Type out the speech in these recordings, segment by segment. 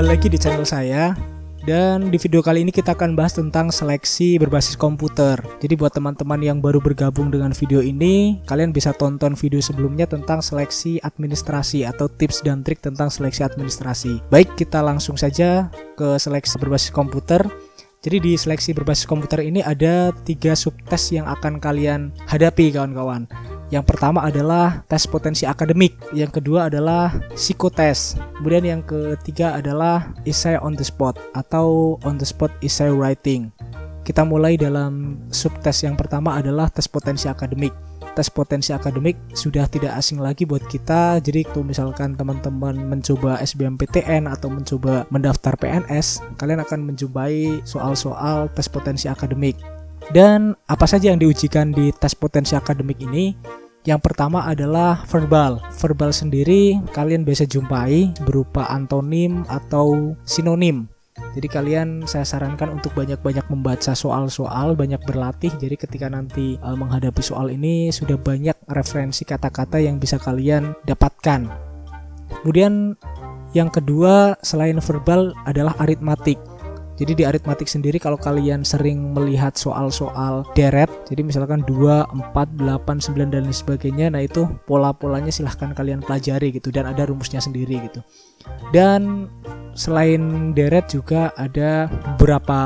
kembali lagi di channel saya. Dan di video kali ini kita akan bahas tentang seleksi berbasis komputer. Jadi buat teman-teman yang baru bergabung dengan video ini, kalian bisa tonton video sebelumnya tentang seleksi administrasi atau tips dan trik tentang seleksi administrasi. Baik, kita langsung saja ke seleksi berbasis komputer. Jadi di seleksi berbasis komputer ini ada 3 subtes yang akan kalian hadapi, kawan-kawan. Yang pertama adalah tes potensi akademik, yang kedua adalah psikotes, kemudian yang ketiga adalah essay on the spot atau on the spot essay writing. Kita mulai dalam subtes yang pertama adalah tes potensi akademik. Tes potensi akademik sudah tidak asing lagi buat kita. Jadi kalau misalkan teman-teman mencoba SBMPTN atau mencoba mendaftar PNS, kalian akan menjumpai soal-soal tes potensi akademik. Dan apa saja yang diujikan di tes potensi akademik ini? Yang pertama adalah verbal. Verbal sendiri kalian biasa jumpai berupa antonim atau sinonim. Jadi saya sarankan untuk banyak-banyak membaca soal-soal, banyak berlatih. Jadi ketika nanti menghadapi soal ini sudah banyak referensi kata-kata yang bisa kalian dapatkan. Kemudian yang kedua selain verbal adalah aritmatik. Jadi di aritmatik sendiri kalau kalian sering melihat soal-soal deret, jadi misalkan 2, 4, 8, 9 dan lain sebagainya, nah itu pola-polanya silahkan kalian pelajari gitu, dan ada rumusnya sendiri gitu. Dan selain deret juga ada beberapa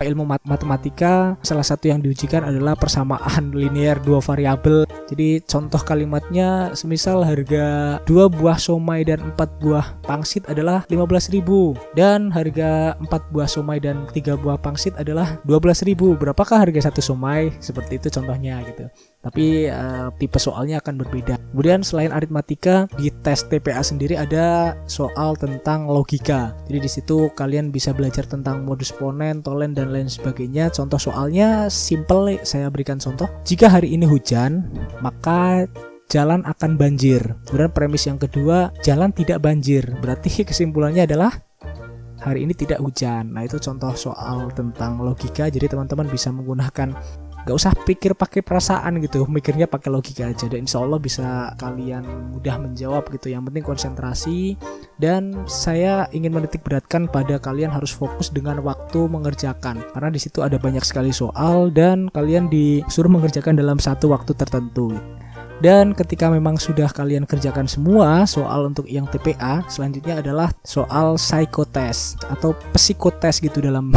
ilmu matematika. Salah satu yang diujikan adalah persamaan linear 2 variabel. Jadi contoh kalimatnya semisal harga 2 buah somai dan 4 buah pangsit adalah 15.000 dan harga 4 buah somai dan 3 buah pangsit adalah 12.000. Berapakah harga satu somai? Seperti itu contohnya gitu. Tapi tipe soalnya akan berbeda. Kemudian selain aritmatika, di tes TPA sendiri ada soal tentang logika. Jadi di situ kalian bisa belajar tentang modus ponen, tolen dan lain sebagainya. Contoh soalnya simple, saya berikan contoh. Jika hari ini hujan, maka jalan akan banjir. Kemudian premis yang kedua, jalan tidak banjir. Berarti kesimpulannya adalah hari ini tidak hujan. Nah, itu contoh soal tentang logika. Jadi teman-teman bisa menggunakan, gak usah pikir pakai perasaan gitu, mikirnya pakai logika aja, dan insya Allah bisa kalian mudah menjawab gitu. Yang penting konsentrasi, dan saya ingin menitik beratkan pada kalian harus fokus dengan waktu mengerjakan, karena di situ ada banyak sekali soal dan kalian disuruh mengerjakan dalam satu waktu tertentu. Dan ketika memang sudah kalian kerjakan semua soal untuk yang TPA, selanjutnya adalah soal psikotes atau psikotes gitu dalam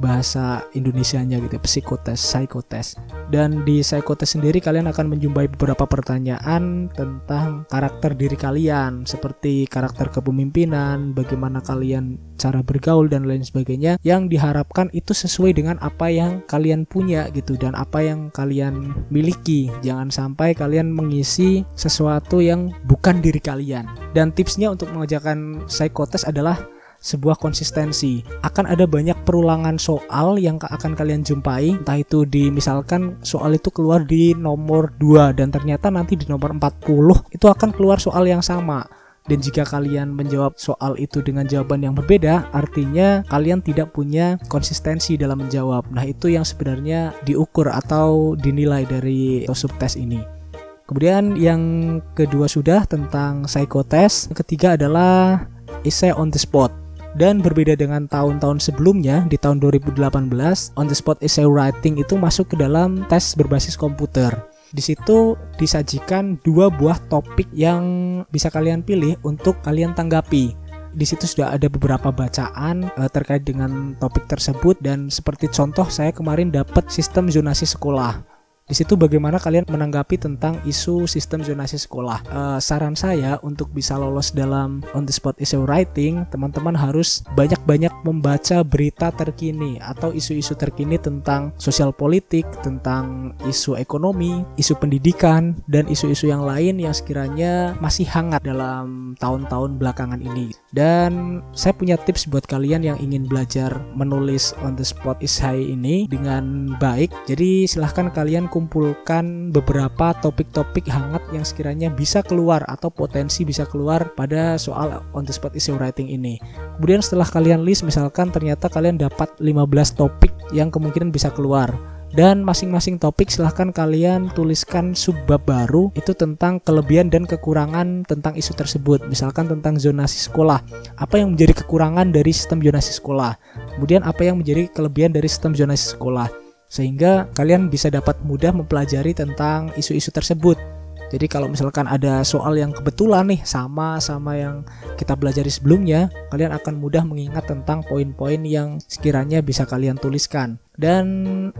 bahasa Indonesianya gitu, psikotes. Dan di psikotes sendiri kalian akan menjumpai beberapa pertanyaan tentang karakter diri kalian, seperti karakter kepemimpinan, bagaimana kalian cara bergaul dan lain sebagainya, yang diharapkan itu sesuai dengan apa yang kalian punya gitu dan apa yang kalian miliki. Jangan sampai kalian mengisi sesuatu yang bukan diri kalian. Dan tipsnya untuk mengerjakan psikotes adalah sebuah konsistensi. Akan ada banyak perulangan soal yang akan kalian jumpai, entah itu misalkan soal itu keluar di nomor 2 dan ternyata nanti di nomor 40 itu akan keluar soal yang sama. Dan jika kalian menjawab soal itu dengan jawaban yang berbeda, artinya kalian tidak punya konsistensi dalam menjawab. Nah, itu yang sebenarnya diukur atau dinilai dari subtes ini. Kemudian yang kedua sudah tentang psikotes. Yang ketiga adalah essay on the spot. Dan berbeda dengan tahun-tahun sebelumnya, di tahun 2018, on the spot essay writing itu masuk ke dalam tes berbasis komputer. Di situ disajikan 2 buah topik yang bisa kalian pilih untuk kalian tanggapi. Di situ sudah ada beberapa bacaan terkait dengan topik tersebut, dan seperti contoh saya kemarin dapat sistem zonasi sekolah. Di situ bagaimana kalian menanggapi tentang isu sistem zonasi sekolah. Saran saya untuk bisa lolos dalam on the spot essay writing, teman-teman harus banyak-banyak membaca berita terkini atau isu-isu terkini tentang sosial politik, tentang isu ekonomi, isu pendidikan, dan isu-isu yang lain yang sekiranya masih hangat dalam tahun-tahun belakangan ini. Dan saya punya tips buat kalian yang ingin belajar menulis on the spot essay ini dengan baik. Jadi silahkan kalian kumpulkan beberapa topik-topik hangat yang sekiranya bisa keluar atau potensi bisa keluar pada soal on the spot essay writing ini. Kemudian setelah kalian list, misalkan ternyata kalian dapat 15 topik yang kemungkinan bisa keluar. Dan masing-masing topik silahkan kalian tuliskan subbab baru itu tentang kelebihan dan kekurangan tentang isu tersebut. Misalkan tentang zonasi sekolah, apa yang menjadi kekurangan dari sistem zonasi sekolah, kemudian apa yang menjadi kelebihan dari sistem zonasi sekolah, sehingga kalian bisa dapat mudah mempelajari tentang isu-isu tersebut. Jadi kalau misalkan ada soal yang kebetulan nih sama yang kita pelajari sebelumnya, kalian akan mudah mengingat tentang poin-poin yang sekiranya bisa kalian tuliskan. Dan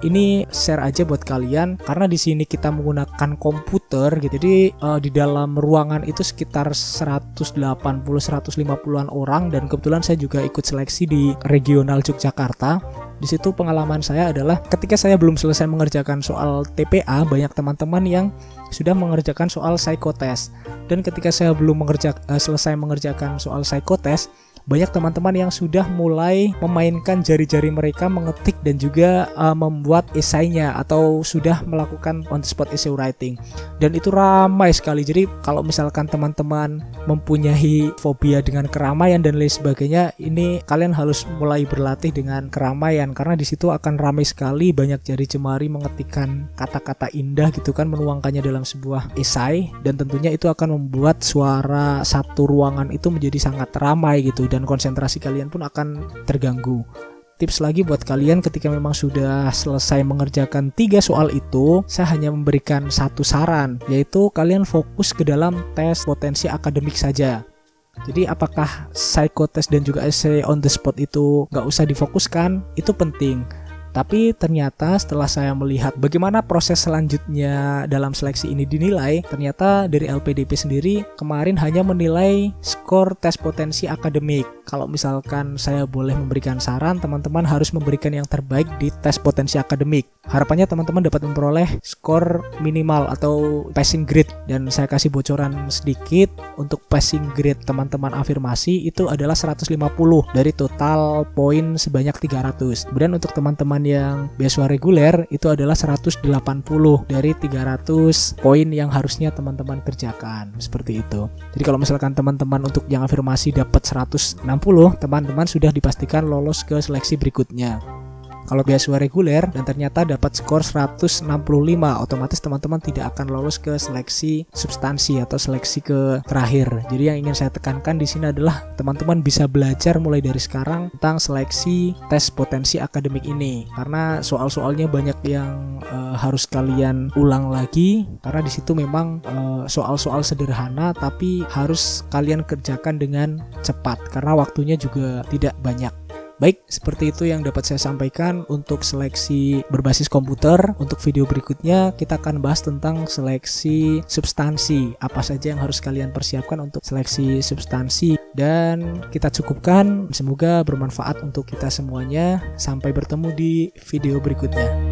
ini share aja buat kalian karena di sini kita menggunakan komputer gitu. Jadi di dalam ruangan itu sekitar 180-150-an orang, dan kebetulan saya juga ikut seleksi di regional Yogyakarta. Di situ pengalaman saya adalah ketika saya belum selesai mengerjakan soal TPA, banyak teman-teman yang sudah mengerjakan soal psikotest. Dan ketika saya belum selesai mengerjakan soal psikotest, banyak teman-teman yang sudah mulai memainkan jari-jari mereka mengetik dan juga membuat esainya atau sudah melakukan on the spot essay writing. Dan itu ramai sekali. Jadi kalau misalkan teman-teman mempunyai fobia dengan keramaian dan lain sebagainya, ini kalian harus mulai berlatih dengan keramaian, karena di situ akan ramai sekali, banyak jari jemari mengetikkan kata-kata indah gitu kan, menuangkannya dalam sebuah esai, dan tentunya itu akan membuat suara satu ruangan itu menjadi sangat ramai gitu, dan konsentrasi kalian pun akan terganggu. Tips lagi buat kalian, ketika memang sudah selesai mengerjakan 3 soal itu, saya hanya memberikan satu saran, yaitu kalian fokus ke dalam tes potensi akademik saja. Jadi apakah psikotest dan juga essay on the spot itu nggak usah difokuskan? Itu penting. Tapi ternyata setelah saya melihat bagaimana proses selanjutnya dalam seleksi ini dinilai, ternyata dari LPDP sendiri kemarin hanya menilai skor tes potensi akademik. Kalau misalkan saya boleh memberikan saran, teman-teman harus memberikan yang terbaik di tes potensi akademik. Harapannya teman-teman dapat memperoleh skor minimal atau passing grade. Dan saya kasih bocoran sedikit, untuk passing grade teman-teman afirmasi itu adalah 150 dari total poin sebanyak 300. Kemudian untuk teman-teman yang beasiswa reguler itu adalah 180 dari 300 poin yang harusnya teman-teman kerjakan. Seperti itu. Jadi kalau misalkan teman-teman untuk yang afirmasi dapat 160, teman-teman sudah dipastikan lolos ke seleksi berikutnya. Kalau beasiswa reguler dan ternyata dapat skor 165, otomatis teman-teman tidak akan lolos ke seleksi substansi atau seleksi ke terakhir. Jadi yang ingin saya tekankan di sini adalah teman-teman bisa belajar mulai dari sekarang tentang seleksi tes potensi akademik ini, karena soal-soalnya banyak yang harus kalian ulang lagi, karena di situ memang soal-soal sederhana tapi harus kalian kerjakan dengan cepat karena waktunya juga tidak banyak. Baik, seperti itu yang dapat saya sampaikan untuk seleksi berbasis komputer. Untuk video berikutnya kita akan bahas tentang seleksi substansi. Apa saja yang harus kalian persiapkan untuk seleksi substansi. Dan kita cukupkan, semoga bermanfaat untuk kita semuanya. Sampai bertemu di video berikutnya.